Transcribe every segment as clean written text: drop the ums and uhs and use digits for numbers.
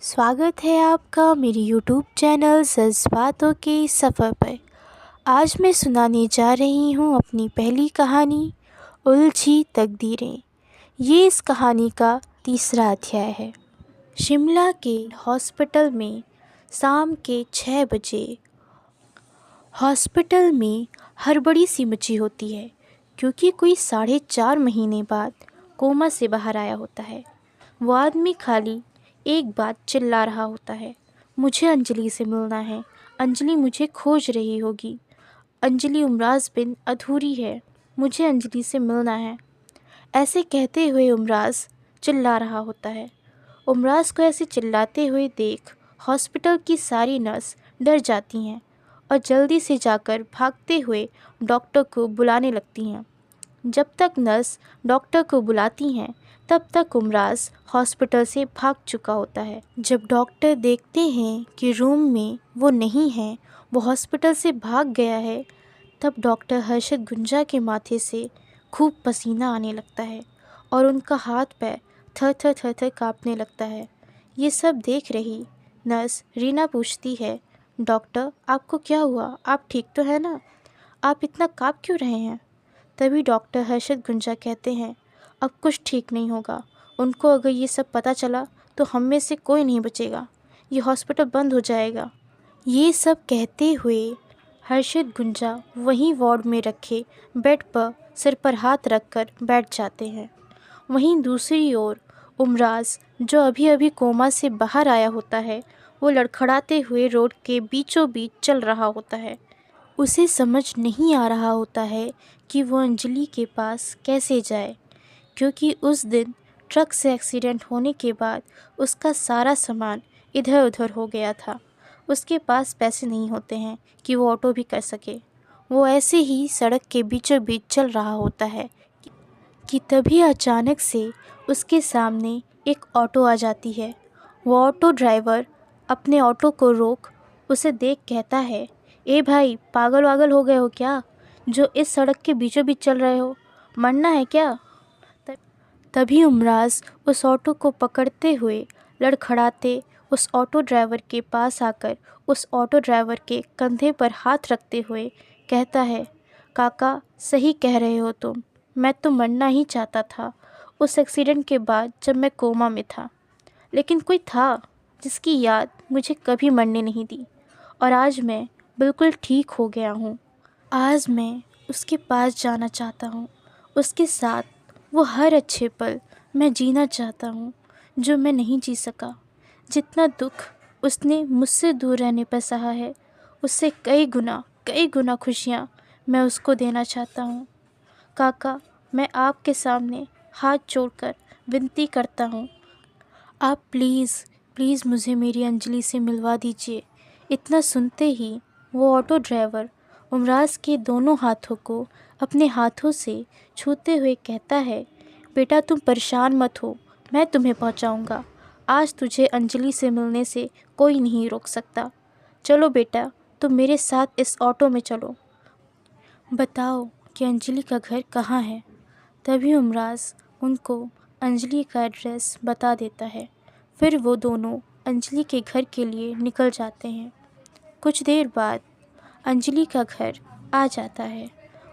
स्वागत है आपका मेरे यूट्यूब चैनल जज्बातों के सफ़र पर। आज मैं सुनाने जा रही हूँ अपनी पहली कहानी, उलझी तकदीरें। ये इस कहानी का तीसरा अध्याय है। शिमला के हॉस्पिटल में शाम के 6 बजे हॉस्पिटल में हड़बड़ी सी मची होती है, क्योंकि कोई 4.5 महीने बाद कोमा से बाहर आया होता है। वो आदमी खाली एक बात चिल्ला रहा होता है, मुझे अंजलि से मिलना है, अंजलि मुझे खोज रही होगी, अंजलि उमराज बिन अधूरी है, मुझे अंजलि से मिलना है। ऐसे कहते हुए उमराज चिल्ला रहा होता है। उमराज को ऐसे चिल्लाते हुए देख हॉस्पिटल की सारी नर्स डर जाती हैं और जल्दी से जाकर भागते हुए डॉक्टर को बुलाने लगती हैं। जब तक नर्स डॉक्टर को बुलाती हैं तब तक उमराज हॉस्पिटल से भाग चुका होता है। जब डॉक्टर देखते हैं कि रूम में वो नहीं है, वो हॉस्पिटल से भाग गया है, तब डॉक्टर हर्षद गुंजा के माथे से खूब पसीना आने लगता है और उनका हाथ पैर थर थर थर थर काँपने लगता है। ये सब देख रही नर्स रीना पूछती है, डॉक्टर आपको क्या हुआ, आप ठीक तो है ना, आप इतना काँप क्यों रहे हैं? तभी डॉक्टर हर्षद गुंजा कहते हैं, अब कुछ ठीक नहीं होगा, उनको अगर ये सब पता चला तो हम में से कोई नहीं बचेगा, ये हॉस्पिटल बंद हो जाएगा। ये सब कहते हुए हर्षद गुंजा वहीं वार्ड में रखे बेड पर सिर पर हाथ रखकर बैठ जाते हैं। वहीं दूसरी ओर उमराज, जो अभी अभी कोमा से बाहर आया होता है, वो लड़खड़ाते हुए रोड के बीचों बीच चल रहा होता है। उसे समझ नहीं आ रहा होता है कि वो अंजलि के पास कैसे जाए, क्योंकि उस दिन ट्रक से एक्सीडेंट होने के बाद उसका सारा सामान इधर उधर हो गया था। उसके पास पैसे नहीं होते हैं कि वो ऑटो भी कर सके। वो ऐसे ही सड़क के बीचों बीच चल रहा होता है कि तभी अचानक से उसके सामने एक ऑटो आ जाती है। वो ऑटो ड्राइवर अपने ऑटो को रोक उसे देख कहता है, ए भाई, पागल वागल हो गए हो क्या, जो इस सड़क के बीचों बीच चल रहे हो, मरना है क्या? तभी उमराज उस ऑटो को पकड़ते हुए लड़खड़ाते उस ऑटो ड्राइवर के पास आकर उस ऑटो ड्राइवर के कंधे पर हाथ रखते हुए कहता है, काका सही कह रहे हो तुम, मैं तो मरना ही चाहता था उस एक्सीडेंट के बाद जब मैं कोमा में था, लेकिन कोई था जिसकी याद मुझे कभी मरने नहीं दी, और आज मैं बिल्कुल ठीक हो गया हूँ। आज मैं उसके पास जाना चाहता हूँ, उसके साथ वो हर अच्छे पल मैं जीना चाहता हूँ जो मैं नहीं जी सका। जितना दुख उसने मुझसे दूर रहने पर सहा है, उससे कई गुना खुशियाँ मैं उसको देना चाहता हूँ। काका, मैं आपके सामने हाथ जोड़कर विनती करता हूँ, आप प्लीज़ मुझे मेरी अंजलि से मिलवा दीजिए। इतना सुनते ही वो ऑटो ड्राइवर उमराज के दोनों हाथों को अपने हाथों से छूते हुए कहता है, बेटा तुम परेशान मत हो, मैं तुम्हें पहुंचाऊंगा। आज तुझे अंजलि से मिलने से कोई नहीं रोक सकता। चलो बेटा, तुम मेरे साथ इस ऑटो में चलो, बताओ कि अंजलि का घर कहाँ है। तभी उमराज उनको अंजलि का एड्रेस बता देता है। फिर वो दोनों अंजलि के घर के लिए निकल जाते हैं। कुछ देर बाद अंजलि का घर आ जाता है।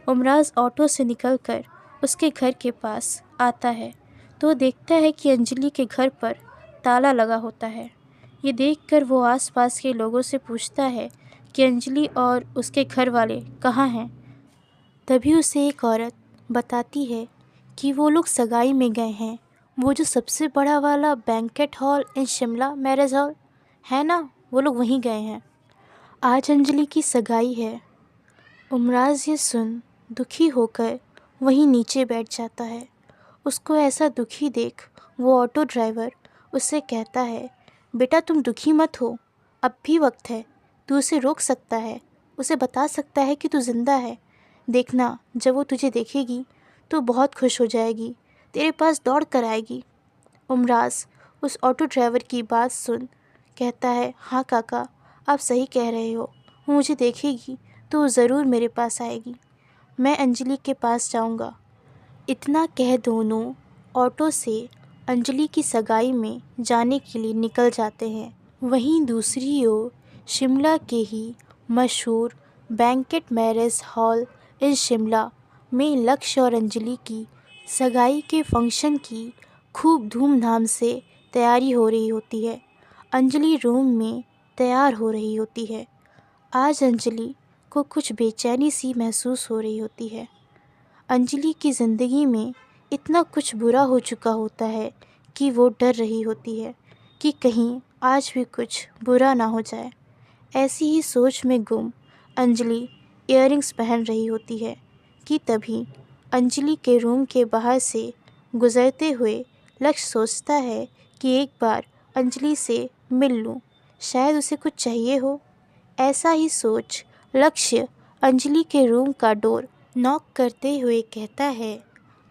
उमराज ऑटो से निकलकर उसके घर के पास आता है तो देखता है कि अंजलि के घर पर ताला लगा होता है। ये देखकर वो आसपास के लोगों से पूछता है कि अंजलि और उसके घर वाले कहाँ हैं। तभी उसे एक औरत बताती है कि वो लोग सगाई में गए हैं, वो जो सबसे बड़ा वाला बैंकेट हॉल इन शिमला मैरिज हॉल है ना, वो लोग वहीं गए हैं। आज अंजलि की सगाई है। उमराज ये सुन दुखी होकर वहीं नीचे बैठ जाता है। उसको ऐसा दुखी देख वो ऑटो ड्राइवर उससे कहता है, बेटा तुम दुखी मत हो, अब भी वक्त है, तू उसे रोक सकता है, उसे बता सकता है कि तू ज़िंदा है। देखना, जब वो तुझे देखेगी तो बहुत खुश हो जाएगी, तेरे पास दौड़ कर आएगी। उमराज उस ऑटो ड्राइवर की बात सुन कहता है, हाँ काका, आप सही कह रहे हो, वो मुझे देखेगी तो ज़रूर मेरे पास आएगी, मैं अंजलि के पास जाऊंगा। इतना कह दोनों ऑटो से अंजलि की सगाई में जाने के लिए निकल जाते हैं। वहीं दूसरी ओर शिमला के ही मशहूर बैंकेट मैरिज हॉल इन शिमला में लक्ष्य और अंजलि की सगाई के फंक्शन की खूब धूमधाम से तैयारी हो रही होती है। अंजलि रूम में तैयार हो रही होती है। आज अंजलि को कुछ बेचैनी सी महसूस हो रही होती है। अंजलि की ज़िंदगी में इतना कुछ बुरा हो चुका होता है कि वो डर रही होती है कि कहीं आज भी कुछ बुरा ना हो जाए। ऐसी ही सोच में गुम अंजलि इयररिंग्स पहन रही होती है कि तभी अंजलि के रूम के बाहर से गुजरते हुए लक्ष्य सोचता है कि एक बार अंजलि से मिल लूं, शायद उसे कुछ चाहिए हो। ऐसा ही सोच लक्ष्य अंजलि के रूम का डोर नॉक करते हुए कहता है,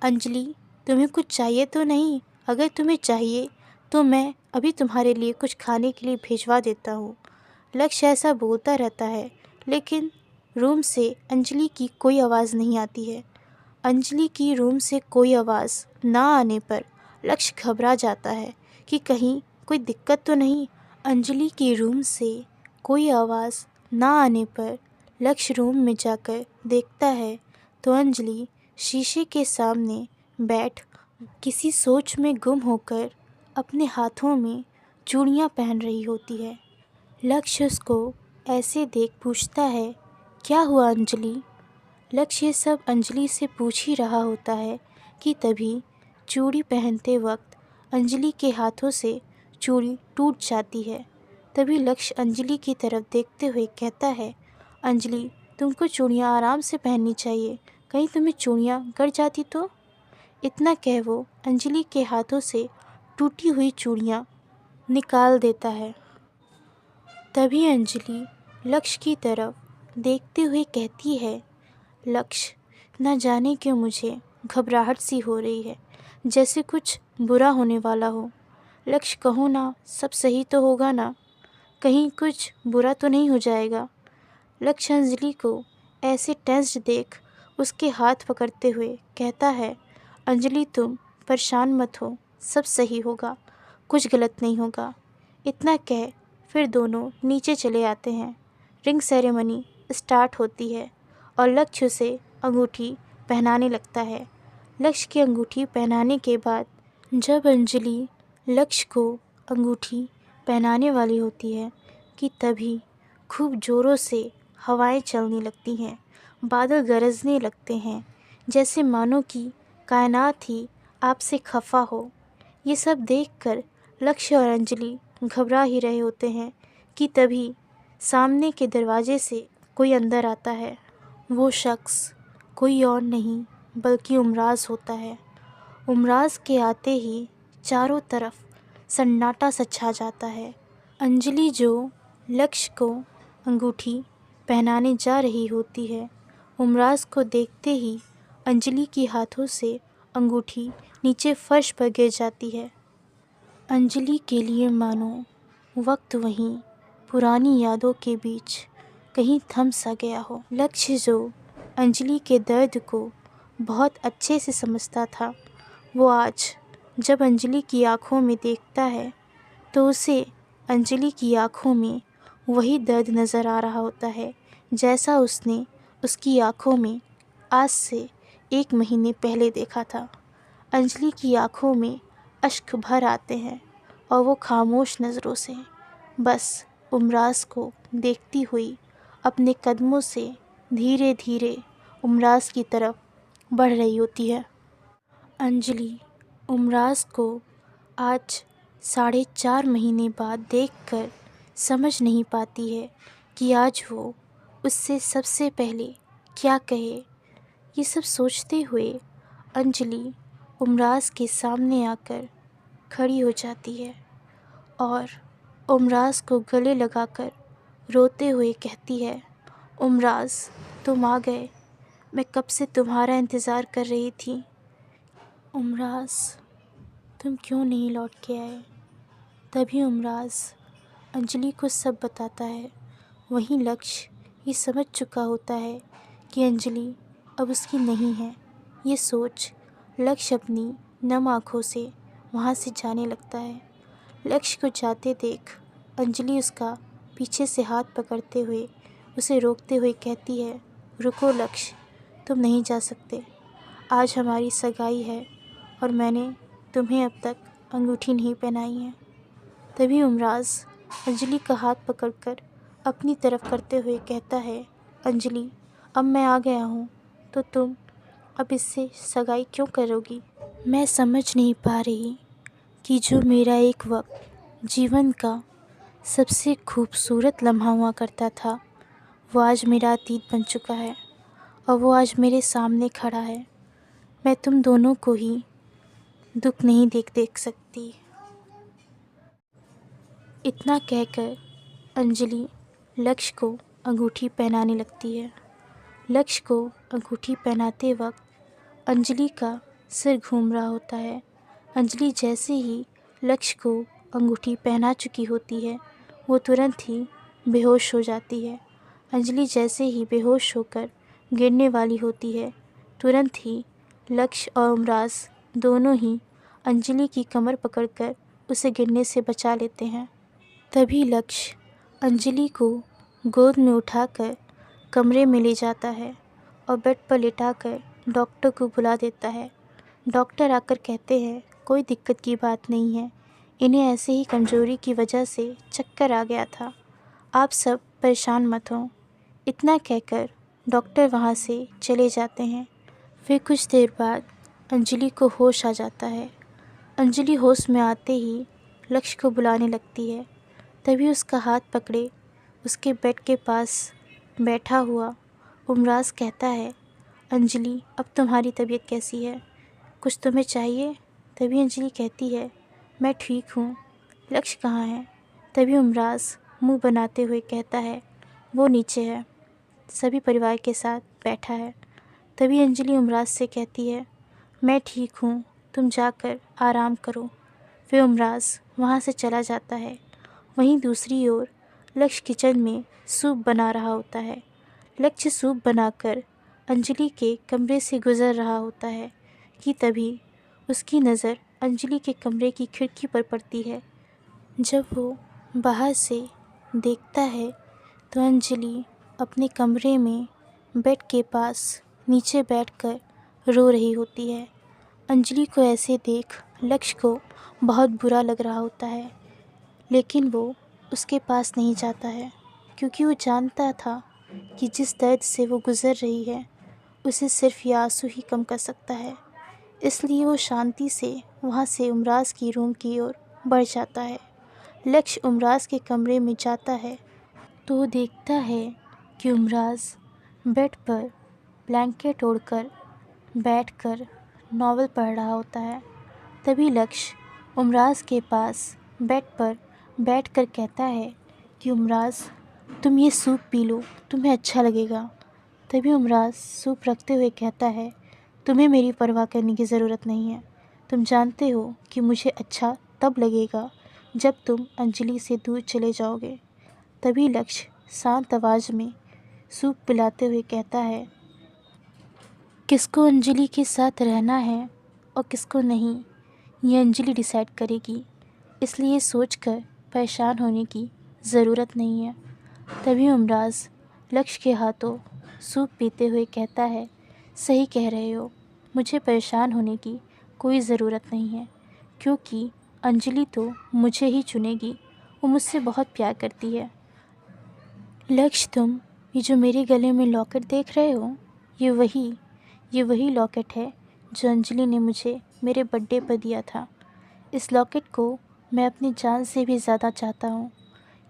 अंजलि तुम्हें कुछ चाहिए तो नहीं? अगर तुम्हें चाहिए तो मैं अभी तुम्हारे लिए कुछ खाने के लिए भिजवा देता हूँ। लक्ष्य ऐसा बोलता रहता है, लेकिन रूम से अंजलि की कोई आवाज़ नहीं आती है। अंजलि की रूम से कोई आवाज़ ना आने पर लक्ष्य घबरा जाता है कि कहीं कोई दिक्कत तो नहीं। अंजलि के रूम से कोई आवाज़ ना आने पर लक्ष्य रूम में जाकर देखता है तो अंजलि शीशे के सामने बैठ किसी सोच में गुम होकर अपने हाथों में चूड़ियाँ पहन रही होती है। लक्ष्य उसको ऐसे देख पूछता है, क्या हुआ अंजलि? लक्ष्य ये सब अंजलि से पूछ ही रहा होता है कि तभी चूड़ी पहनते वक्त अंजलि के हाथों से चूड़ी टूट जाती है। तभी लक्ष्य अंजलि की तरफ देखते हुए कहता है, अंजलि तुमको चूड़ियाँ आराम से पहननी चाहिए, कहीं तुम्हें चूड़ियाँ गड़ जाती तो। इतना कह वो अंजलि के हाथों से टूटी हुई चूड़ियाँ निकाल देता है। तभी अंजलि लक्ष्य की तरफ देखते हुए कहती है, लक्ष्य न जाने क्यों मुझे घबराहट सी हो रही है, जैसे कुछ बुरा होने वाला हो। लक्ष्य कहो ना, सब सही तो होगा ना, कहीं कुछ बुरा तो नहीं हो जाएगा। लक्ष्य अंजलि को ऐसे टेंस्ड देख उसके हाथ पकड़ते हुए कहता है, अंजलि तुम परेशान मत हो, सब सही होगा, कुछ गलत नहीं होगा। इतना कह फिर दोनों नीचे चले आते हैं। रिंग सेरेमनी स्टार्ट होती है और लक्ष्य उसे अंगूठी पहनाने लगता है। लक्ष्य की अंगूठी पहनाने के बाद जब अंजलि लक्ष्य को अंगूठी पहनाने वाली होती है कि तभी खूब ज़ोरों से हवाएं चलने लगती हैं, बादल गरजने लगते हैं, जैसे मानो कि कायनात ही आपसे खफा हो। ये सब देखकर लक्ष्य और अंजलि घबरा ही रहे होते हैं कि तभी सामने के दरवाजे से कोई अंदर आता है। वो शख्स कोई और नहीं बल्कि उमराज होता है। उमराज के आते ही चारों तरफ सन्नाटा सा छा जाता है। अंजलि जो लक्ष्य को अंगूठी पहनाने जा रही होती है, उमराज को देखते ही अंजलि के हाथों से अंगूठी नीचे फर्श पर गिर जाती है। अंजलि के लिए मानो वक्त वहीं पुरानी यादों के बीच कहीं थम सा गया हो। लक्ष्य जो अंजलि के दर्द को बहुत अच्छे से समझता था, वो आज जब अंजलि की आंखों में देखता है तो उसे अंजलि की आंखों में वही दर्द नज़र आ रहा होता है जैसा उसने उसकी आंखों में आज से 1 महीने पहले देखा था। अंजलि की आंखों में अश्क भर आते हैं और वो खामोश नज़रों से बस उमराज को देखती हुई अपने कदमों से धीरे धीरे उमराज की तरफ बढ़ रही होती है। अंजलि उमराज को आज 4.5 महीने बाद देखकर समझ नहीं पाती है कि आज वो उससे सबसे पहले क्या कहे। ये सब सोचते हुए अंजलि उमराज के सामने आकर खड़ी हो जाती है और उमराज को गले लगाकर रोते हुए कहती है, उमराज तुम आ गए, मैं कब से तुम्हारा इंतज़ार कर रही थी। उमराज तुम क्यों नहीं लौट के आए। तभी उमराज अंजलि को सब बताता है। वहीं लक्ष्य ये समझ चुका होता है कि अंजलि अब उसकी नहीं है। ये सोच लक्ष्य अपनी नम आँखों से वहाँ से जाने लगता है। लक्ष्य को जाते देख अंजलि उसका पीछे से हाथ पकड़ते हुए उसे रोकते हुए कहती है, रुको लक्ष्य, तुम नहीं जा सकते। आज हमारी सगाई है और मैंने तुम्हें अब तक अंगूठी नहीं पहनाई है। तभी उमराज अंजलि का हाथ पकड़कर अपनी तरफ करते हुए कहता है, अंजलि, अब मैं आ गया हूँ तो तुम अब इससे सगाई क्यों करोगी? मैं समझ नहीं पा रही कि जो मेरा एक वक्त जीवन का सबसे खूबसूरत लम्हा हुआ करता था, वो आज मेरा अतीत बन चुका है और वो आज मेरे सामने खड़ा है। मैं तुम दोनों को ही दुख नहीं देख सकती। इतना कहकर अंजलि लक्ष्य को अंगूठी पहनाने लगती है। लक्ष्य को अंगूठी पहनाते वक्त अंजलि का सिर घूम रहा होता है। अंजलि जैसे ही लक्ष्य को अंगूठी पहना चुकी होती है, वो तुरंत ही बेहोश हो जाती है। अंजलि जैसे ही बेहोश होकर गिरने वाली होती है, तुरंत ही लक्ष्य और उमराज दोनों ही अंजलि की कमर पकड़कर उसे गिरने से बचा लेते हैं। तभी लक्ष्य अंजलि को गोद में उठाकर कमरे में ले जाता है और बेड पर लिटाकर डॉक्टर को बुला देता है। डॉक्टर आकर कहते हैं, कोई दिक्कत की बात नहीं है, इन्हें ऐसे ही कमज़ोरी की वजह से चक्कर आ गया था, आप सब परेशान मत हों। इतना कहकर डॉक्टर वहाँ से चले जाते हैं। फिर कुछ देर बाद अंजलि को होश आ जाता है। अंजलि होश में आते ही लक्ष्य को बुलाने लगती है। तभी उसका हाथ पकड़े उसके बेड के पास बैठा हुआ उमराज कहता है, अंजलि, अब तुम्हारी तबीयत कैसी है? कुछ तुम्हें चाहिए? तभी अंजलि कहती है, मैं ठीक हूँ। लक्ष्य कहाँ है? तभी उमराज मुंह बनाते हुए कहता है, वो नीचे है, सभी परिवार के साथ बैठा है। तभी अंजलि उमराज से कहती है, मैं ठीक हूँ, तुम जाकर आराम करो। फिर उमराज वहाँ से चला जाता है। वहीं दूसरी ओर लक्ष्य किचन में सूप बना रहा होता है। लक्ष्य सूप बनाकर अंजलि के कमरे से गुज़र रहा होता है कि तभी उसकी नज़र अंजलि के कमरे की खिड़की पर पड़ती है। जब वो बाहर से देखता है तो अंजलि अपने कमरे में बेड के पास नीचे बैठकर रो रही होती है। अंजलि को ऐसे देख लक्ष्य को बहुत बुरा लग रहा होता है, लेकिन वो उसके पास नहीं जाता है क्योंकि वो जानता था कि जिस दर्द से वो गुज़र रही है उसे सिर्फ ये आंसू ही कम कर सकता है। इसलिए वो शांति से वहाँ से उमराज की रूम की ओर बढ़ जाता है। लक्ष्य उमराज के कमरे में जाता है तो वो देखता है कि उमराज बेड पर ब्लैंकेट ओढ़कर बैठकर नॉवल पढ़ रहा होता है। तभी लक्ष्य उमराज के पास बेड पर बैठकर कहता है कि उमराज, तुम ये सूप पी लो, तुम्हें अच्छा लगेगा। तभी उमराज सूप रखते हुए कहता है, तुम्हें मेरी परवाह करने की ज़रूरत नहीं है। तुम जानते हो कि मुझे अच्छा तब लगेगा जब तुम अंजलि से दूर चले जाओगे। तभी लक्ष्य शांत आवाज़ में सूप पिलाते हुए कहता है, किसको अंजलि के साथ रहना है और किसको नहीं, ये अंजलि डिसाइड करेगी, इसलिए सोचकर परेशान होने की ज़रूरत नहीं है। तभी उमराज लक्ष्य के हाथों सूप पीते हुए कहता है, सही कह रहे हो, मुझे परेशान होने की कोई ज़रूरत नहीं है, क्योंकि अंजलि तो मुझे ही चुनेगी, वो मुझसे बहुत प्यार करती है। लक्ष्य, तुम ये जो मेरे गले में लॉकेट देख रहे हो, ये वही लॉकेट है जो अंजलि ने मुझे मेरे बर्थडे पर दिया था। इस लॉकेट को मैं अपनी जान से भी ज़्यादा चाहता हूँ।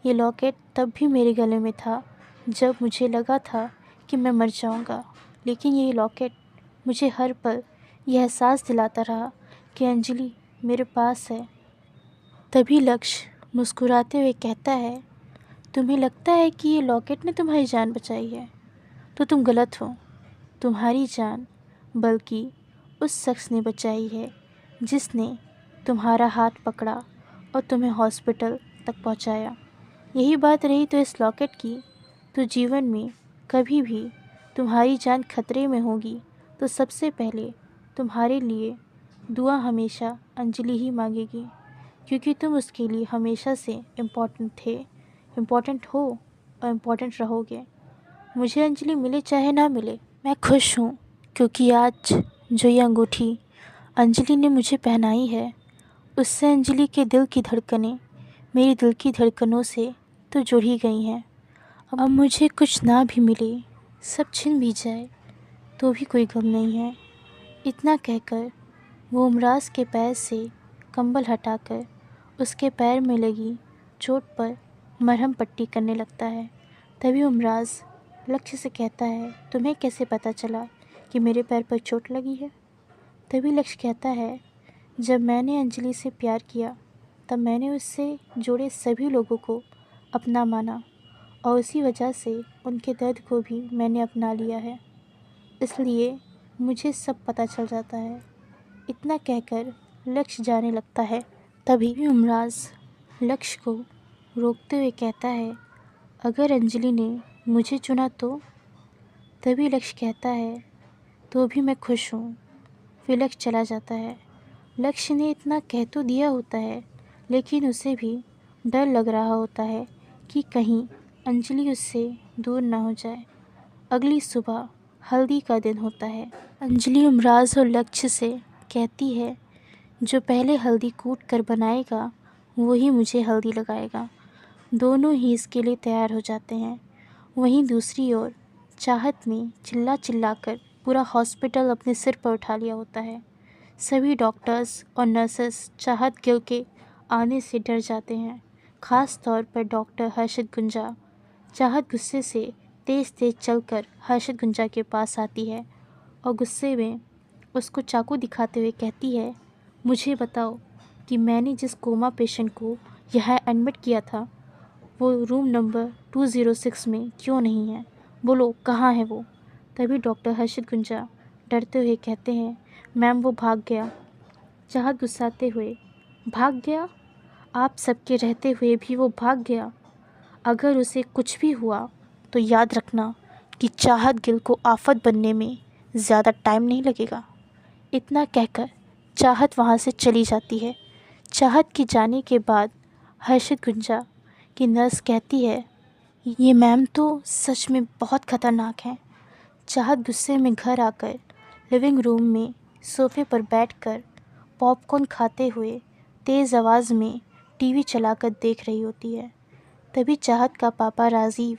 ये लॉकेट तब भी मेरे गले में था जब मुझे लगा था कि मैं मर जाऊँगा, लेकिन ये लॉकेट मुझे हर पल यह एहसास दिलाता रहा कि अंजलि मेरे पास है। तभी लक्ष्य मुस्कुराते हुए कहता है, तुम्हें लगता है कि ये लॉकेट ने तुम्हारी जान बचाई है, तो तुम गलत हो। तुम्हारी जान बल्कि उस शख्स ने बचाई है जिसने तुम्हारा हाथ पकड़ा और तुम्हें हॉस्पिटल तक पहुंचाया। यही बात रही तो इस लॉकेट की, तो जीवन में कभी भी तुम्हारी जान खतरे में होगी तो सबसे पहले तुम्हारे लिए दुआ हमेशा अंजलि ही मांगेगी, क्योंकि तुम उसके लिए हमेशा से इम्पोर्टेंट हो और इम्पोर्टेंट रहोगे। मुझे अंजलि मिले चाहे ना मिले, मैं खुश हूँ, क्योंकि आज जो ये अंगूठी अंजलि ने मुझे पहनाई है, उससे अंजलि के दिल की धड़कनें मेरी दिल की धड़कनों से तो जुड़ ही गई हैं। अब मुझे कुछ ना भी मिले, सब छिन भी जाए, तो भी कोई गम नहीं है। इतना कहकर वो उमराज के पैर से कंबल हटाकर उसके पैर में लगी चोट पर मरहम पट्टी करने लगता है। तभी उमराज लक्ष्य से कहता है, तुम्हें कैसे पता चला कि मेरे पैर पर चोट लगी है? तभी लक्ष्य कहता है, जब मैंने अंजलि से प्यार किया तब मैंने उससे जुड़े सभी लोगों को अपना माना और उसी वजह से उनके दर्द को भी मैंने अपना लिया है, इसलिए मुझे सब पता चल जाता है। इतना कहकर लक्ष्य जाने लगता है। तभी उमराज लक्ष्य को रोकते हुए कहता है, अगर अंजलि ने मुझे चुना तो? तभी लक्ष्य कहता है, तो भी मैं खुश हूँ। फिर लक्ष्य चला जाता है। लक्ष्य ने इतना कह तो दिया होता है, लेकिन उसे भी डर लग रहा होता है कि कहीं अंजलि उससे दूर ना हो जाए। अगली सुबह हल्दी का दिन होता है। अंजलि उमराज और लक्ष्य से कहती है, जो पहले हल्दी कूट कर बनाएगा वही मुझे हल्दी लगाएगा। दोनों ही इसके लिए तैयार हो जाते हैं। वहीं दूसरी ओर चाहत ने चिल्ला चिल्ला कर पूरा हॉस्पिटल अपने सिर पर उठा लिया होता है। सभी डॉक्टर्स और नर्सेस चाहत गिल के आने से डर जाते हैं, ख़ास तौर पर डॉक्टर हर्षद गुंजा। चाहत गुस्से से तेज़ तेज़ चलकर हर्षद गुंजा के पास आती है और गुस्से में उसको चाकू दिखाते हुए कहती है, मुझे बताओ कि मैंने जिस कोमा पेशेंट को यहाँ एडमिट किया था वो रूम नंबर 206 में क्यों नहीं है? बोलो, कहाँ है वो? तभी डॉक्टर हर्षद गुंजा डरते हुए कहते हैं, मैम वो भाग गया। चाहत गुस्साते हुए, भाग गया? आप सबके रहते हुए भी वो भाग गया? अगर उसे कुछ भी हुआ तो याद रखना कि चाहत गिल को आफत बनने में ज़्यादा टाइम नहीं लगेगा। इतना कहकर चाहत वहाँ से चली जाती है। चाहत के जाने के बाद हर्षद गुंजा की नर्स कहती है, ये मैम तो सच में बहुत ख़तरनाक हैं। चाहत गुस्से में घर आकर लिविंग रूम में सोफ़े पर बैठकर पॉपकॉर्न खाते हुए तेज़ आवाज़ में टीवी चलाकर देख रही होती है। तभी चाहत का पापा राजीव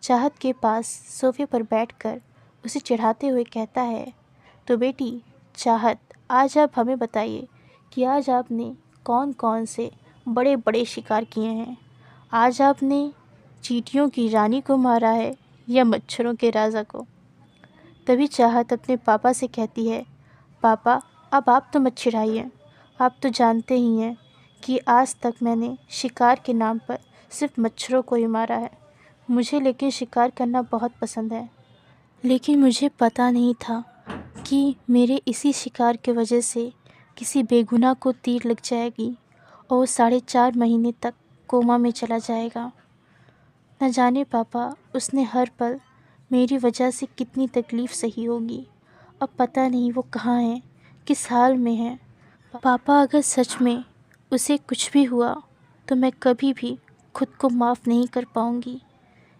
चाहत के पास सोफ़े पर बैठकर उसे चिढ़ाते हुए कहता है, तो बेटी चाहत, आज आप हमें बताइए कि आज आपने कौन कौन से बड़े बड़े शिकार किए हैं? आज आपने चींटियों की रानी को मारा है या मच्छरों के राजा को? तभी चाहत अपने पापा से कहती है, पापा अब आप तो मत चिढ़ाइए, आप तो जानते ही हैं कि आज तक मैंने शिकार के नाम पर सिर्फ मच्छरों को ही मारा है। मुझे लेकिन शिकार करना बहुत पसंद है, लेकिन मुझे पता नहीं था कि मेरे इसी शिकार की वजह से किसी बेगुनाह को तीर लग जाएगी और वो 4.5 महीने तक कोमा में चला जाएगा। न जाने पापा उसने हर पल मेरी वजह से कितनी तकलीफ़ सही होगी। अब पता नहीं वो कहाँ है, किस हाल में है। पापा अगर सच में उसे कुछ भी हुआ तो मैं कभी भी खुद को माफ़ नहीं कर पाऊँगी।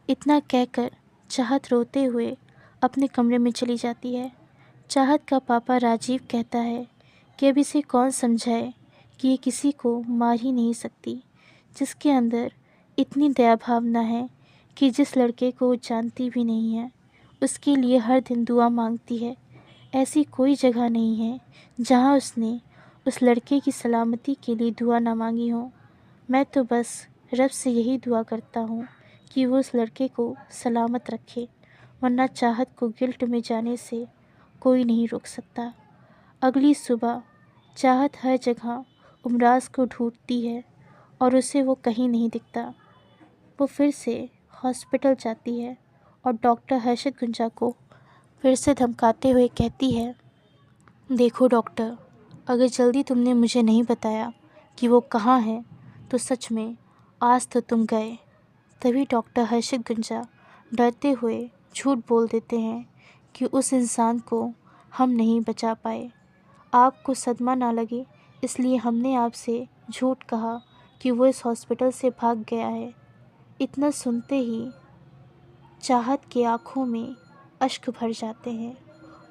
इतना कहकर चाहत रोते हुए अपने कमरे में चली जाती है। चाहत का पापा राजीव कहता है कि अब इसे कौन समझाए कि ये किसी को मार ही नहीं सकती, जिसके अंदर इतनी दया भावना है कि जिस लड़के को वो जानती भी नहीं है उसके लिए हर दिन दुआ मांगती है। ऐसी कोई जगह नहीं है जहाँ उसने उस लड़के की सलामती के लिए दुआ ना मांगी हो। मैं तो बस रब से यही दुआ करता हूँ कि वो उस लड़के को सलामत रखे, वरना चाहत को गिल्ट में जाने से कोई नहीं रोक सकता। अगली सुबह चाहत हर जगह उमराज को ढूंढती है और उसे वो कहीं नहीं दिखता। वो फिर से हॉस्पिटल जाती है और डॉक्टर हर्षद गुंजा को फिर से धमकाते हुए कहती है, देखो डॉक्टर, अगर जल्दी तुमने मुझे नहीं बताया कि वो कहाँ है तो सच में आज तो तुम गए। तभी डॉक्टर हर्षद गुंजा डरते हुए झूठ बोल देते हैं कि उस इंसान को हम नहीं बचा पाए। आपको सदमा ना लगे इसलिए हमने आपसे झूठ कहा कि वो इस हॉस्पिटल से भाग गया है। इतना सुनते ही चाहत की आँखों में अश्क भर जाते हैं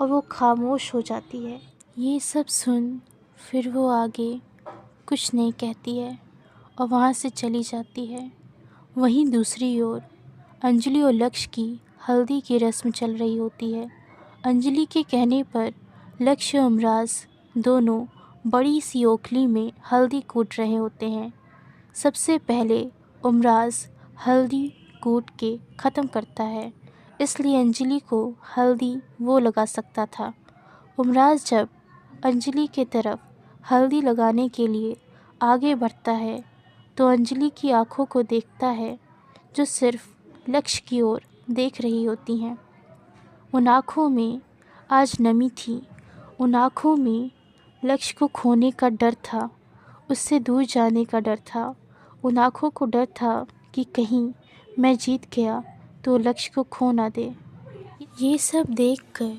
और वो खामोश हो जाती है। ये सब सुन फिर वो आगे कुछ नहीं कहती है और वहाँ से चली जाती है। वहीं दूसरी ओर अंजलि और लक्ष्य की हल्दी की रस्म चल रही होती है। अंजलि के कहने पर लक्ष्य और अमराज दोनों बड़ी सी ओखली में हल्दी कूट रहे होते हैं। सबसे पहले उमराज हल्दी कूट के ख़त्म करता है, इसलिए अंजलि को हल्दी वो लगा सकता था। उमराज जब अंजलि के तरफ हल्दी लगाने के लिए आगे बढ़ता है तो अंजलि की आंखों को देखता है जो सिर्फ लक्ष्य की ओर देख रही होती हैं। उन आँखों में आज नमी थी। उन आँखों में लक्ष्य को खोने का डर था, उससे दूर जाने का डर था। उन आँखों को डर था कि कहीं मैं जीत गया तो लक्ष्य को खो ना दे। ये सब देखकर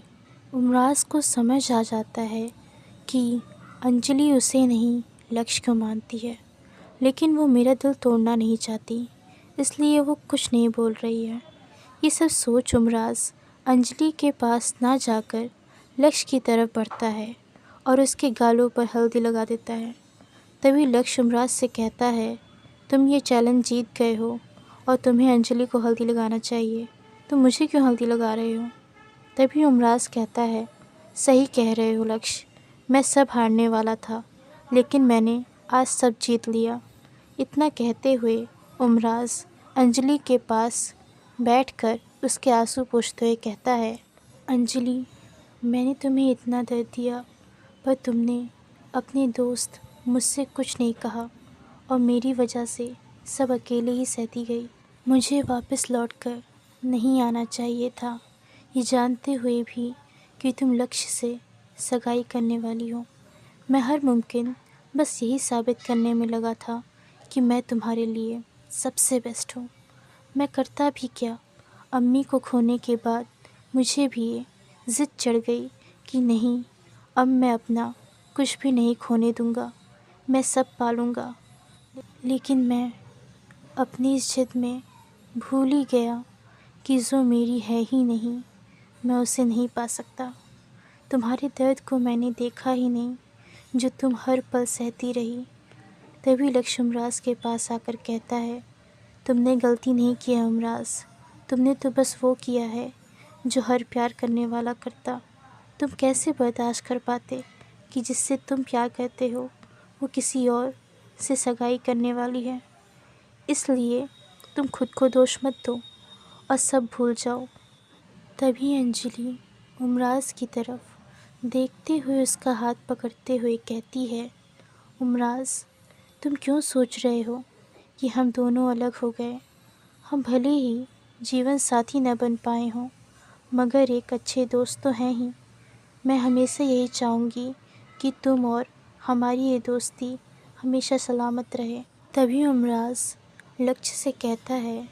उमराज को समझ आ जाता है कि अंजलि उसे नहीं लक्ष्य को मानती है, लेकिन वो मेरा दिल तोड़ना नहीं चाहती, इसलिए वो कुछ नहीं बोल रही है। ये सब सोच उमराज अंजलि के पास ना जाकर लक्ष्य की तरफ बढ़ता है और उसके गालों पर हल्दी लगा देता है। तभी लक्ष्य उमराज से कहता है, तुम ये चैलेंज जीत गए हो और तुम्हें अंजलि को हल्दी लगाना चाहिए, तो मुझे क्यों हल्दी लगा रहे हो? तभी उमराज कहता है, सही कह रहे हो लक्ष्य, मैं सब हारने वाला था, लेकिन मैंने आज सब जीत लिया। इतना कहते हुए उमराज अंजलि के पास बैठकर उसके आंसू पोंछते हुए कहता है, अंजलि, मैंने तुम्हें इतना दर्द दिया पर तुमने अपने दोस्त मुझसे कुछ नहीं कहा और मेरी वजह से सब अकेले ही सहती गई। मुझे वापस लौटकर नहीं आना चाहिए था, ये जानते हुए भी कि तुम लक्ष्य से सगाई करने वाली हो। मैं हर मुमकिन बस यही साबित करने में लगा था कि मैं तुम्हारे लिए सबसे बेस्ट हूँ। मैं करता भी क्या, अम्मी को खोने के बाद मुझे भी ये ज़िद चढ़ गई कि नहीं, अब मैं अपना कुछ भी नहीं खोने दूँगा, मैं सब पालूँगा। लेकिन मैं अपनी इस जिद में भूल ही गया कि जो मेरी है ही नहीं, मैं उसे नहीं पा सकता। तुम्हारे दर्द को मैंने देखा ही नहीं जो तुम हर पल सहती रही। तभी लक्ष्य उमराज के पास आकर कहता है, तुमने गलती नहीं किया उमराज, तुमने तो बस वो किया है जो हर प्यार करने वाला करता। तुम कैसे बर्दाश्त कर पाते कि जिससे तुम प्यार करते हो वो किसी और से सगाई करने वाली है। इसलिए तुम खुद को दोष मत दो और सब भूल जाओ। तभी अंजलि उमराज की तरफ देखते हुए उसका हाथ पकड़ते हुए कहती है, उमराज, तुम क्यों सोच रहे हो कि हम दोनों अलग हो गए? हम भले ही जीवन साथी न बन पाए हों, मगर एक अच्छे दोस्त तो हैं ही। मैं हमेशा यही चाहूँगी कि तुम और हमारी ये दोस्ती हमेशा सलामत रहे। तभी उमराज लक्ष्य से कहता है,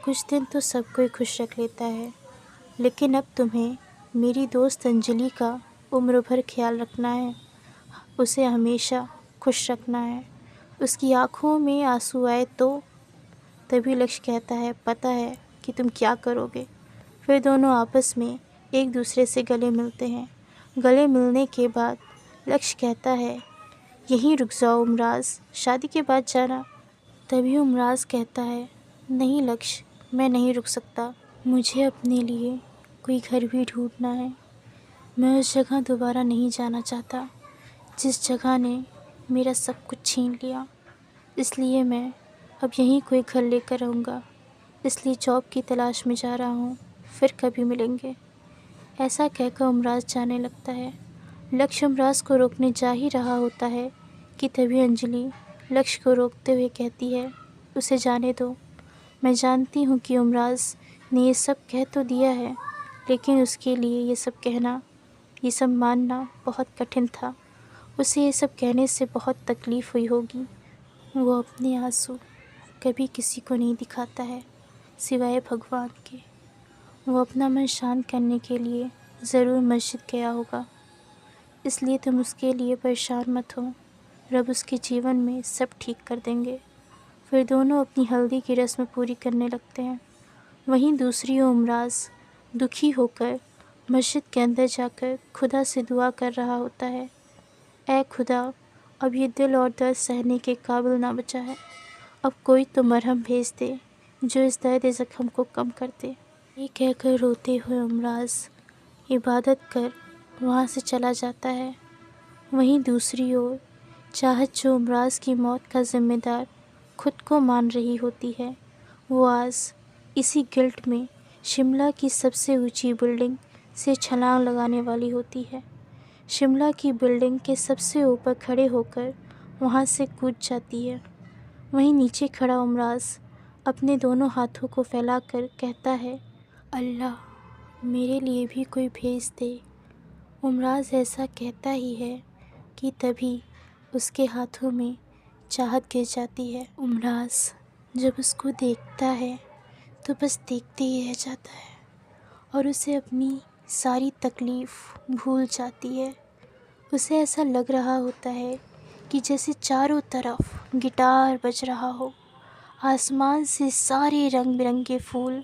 कुछ दिन तो सब कोई खुश रख लेता है, लेकिन अब तुम्हें मेरी दोस्त अंजलि का उम्र भर ख्याल रखना है, उसे हमेशा खुश रखना है। उसकी आँखों में आंसू आए तो? तभी लक्ष्य कहता है, पता है कि तुम क्या करोगे। फिर दोनों आपस में एक दूसरे से गले मिलते हैं। गले मिलने के बाद लक्ष्य कहता है, यहीं रुक जाओ उमराज, शादी के बाद जाना। तभी उमराज कहता है, नहीं लक्ष्य, मैं नहीं रुक सकता, मुझे अपने लिए कोई घर भी ढूंढना है। मैं उस जगह दोबारा नहीं जाना चाहता जिस जगह ने मेरा सब कुछ छीन लिया। इसलिए मैं अब यहीं कोई घर लेकर रहूँगा। इसलिए जॉब की तलाश में जा रहा हूँ, फिर कभी मिलेंगे। ऐसा कहकर उमराज जाने लगता है। लक्ष्य उमराज को रोकने जा ही रहा होता है कि तभी अंजलि लक्ष्य को रोकते हुए कहती है, उसे जाने दो। मैं जानती हूँ कि उमराज ने ये सब कह तो दिया है, लेकिन उसके लिए ये सब कहना, ये सब मानना बहुत कठिन था। उसे ये सब कहने से बहुत तकलीफ़ हुई होगी। वो अपने आंसू कभी किसी को नहीं दिखाता है सिवाय भगवान के। वो अपना मन शांत करने के लिए ज़रूर मस्जिद गया होगा। इसलिए तुम उसके लिए परेशान मत हो। रब उसके जीवन में सब ठीक कर देंगे। फिर दोनों अपनी हल्दी की रस्म पूरी करने लगते हैं। वहीं दूसरी ओर उमराज दुखी होकर मस्जिद के अंदर जाकर खुदा से दुआ कर रहा होता है, ऐ खुदा, अब ये दिल और दर्द सहने के काबिल ना बचा है। अब कोई तो मरहम भेज दे जो इस दर्द ज़ख्म को कम कर दे। ये कहकर रोते हुए उमराज इबादत कर वहाँ से चला जाता है। वहीं दूसरी ओर चाहत, जो उमराज की मौत का ज़िम्मेदार खुद को मान रही होती है, वो आज इसी गिल्ट में शिमला की सबसे ऊंची बिल्डिंग से छलांग लगाने वाली होती है। शिमला की बिल्डिंग के सबसे ऊपर खड़े होकर वहाँ से कूद जाती है। वहीं नीचे खड़ा उमराज अपने दोनों हाथों को फैलाकर कहता है, अल्लाह, मेरे लिए भी कोई भेज दे। उमराज ऐसा कहता ही है कि तभी उसके हाथों में चाहत गिर जाती है। उमराज जब उसको देखता है तो बस देखते ही रह जाता है और उसे अपनी सारी तकलीफ़ भूल जाती है। उसे ऐसा लग रहा होता है कि जैसे चारों तरफ गिटार बज रहा हो, आसमान से सारे रंग बिरंगे फूल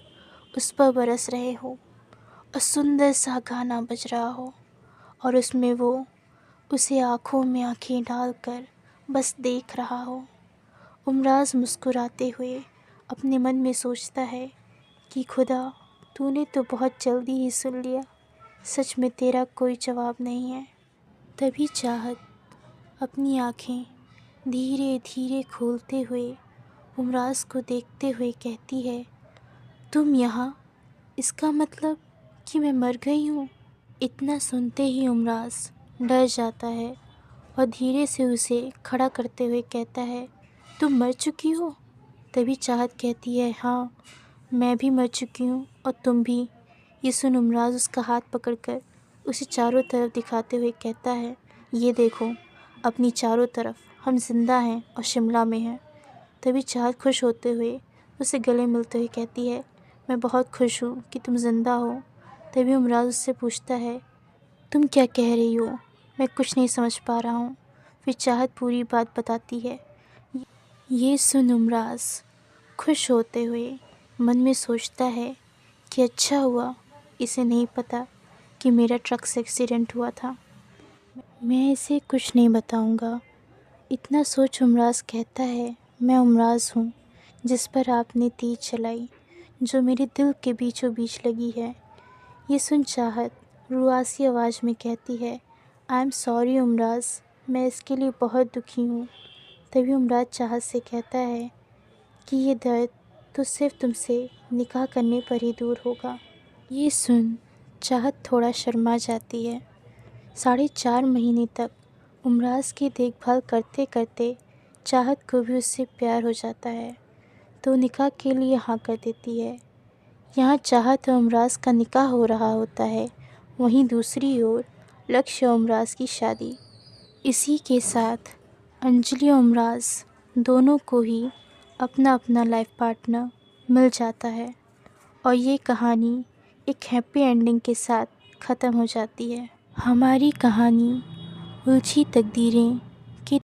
उस पर बरस रहे हो और सुंदर सा गाना बज रहा हो और उसमें वो उसे आँखों में आँखें डालकर बस देख रहा हो। उमराज मुस्कुराते हुए अपने मन में सोचता है कि खुदा, तूने तो बहुत जल्दी ही सुन लिया, सच में तेरा कोई जवाब नहीं है। तभी चाहत अपनी आँखें धीरे धीरे खोलते हुए उमराज को देखते हुए कहती है, तुम यहाँ? इसका मतलब कि मैं मर गई हूँ। इतना सुनते ही उमराज डर जाता है और धीरे से उसे खड़ा करते हुए कहता है, तुम मर चुकी हो? तभी चाहत कहती है, हाँ, मैं भी मर चुकी हूँ और तुम भी। ये सुन उमराज उसका हाथ पकड़कर उसे चारों तरफ दिखाते हुए कहता है, ये देखो, अपनी चारों तरफ हम जिंदा हैं और शिमला में हैं। तभी चाहत खुश होते हुए उसे गले मिलते हुए कहती है, मैं बहुत खुश हूँ कि तुम ज़िंदा हो। तभी उमराज उससे पूछता है, तुम क्या कह रही हो? मैं कुछ नहीं समझ पा रहा हूँ। फिर चाहत पूरी बात बताती है। ये सुन उमराज खुश होते हुए मन में सोचता है कि अच्छा हुआ इसे नहीं पता कि मेरा ट्रक से एक्सीडेंट हुआ था। मैं इसे कुछ नहीं बताऊंगा। इतना सोच उमराज कहता है, मैं उमराज हूँ जिस पर आपने तीर चलाई, जो मेरे दिल के बीचों बीच लगी है। ये सुन चाहत रुआसी आवाज़ में कहती है, आई एम सॉरी उमराज, मैं इसके लिए बहुत दुखी हूँ। तभी उमराज चाहत से कहता है कि ये दर्द तो सिर्फ तुमसे निकाह करने पर ही दूर होगा। ये सुन चाहत थोड़ा शर्मा जाती है। 4.5 महीने तक उमराज की देखभाल करते करते चाहत को भी उससे प्यार हो जाता है, तो निकाह के लिए हाँ कर देती है। यहाँ चाहत और उमराज का निकाह हो रहा होता है। वहीं दूसरी ओर लक्ष्य और उमराज की शादी। इसी के साथ अंजलि और उमराज दोनों को ही अपना अपना लाइफ पार्टनर मिल जाता है और ये कहानी एक हैप्पी एंडिंग के साथ ख़त्म हो जाती है। हमारी कहानी उलझी तकदीरें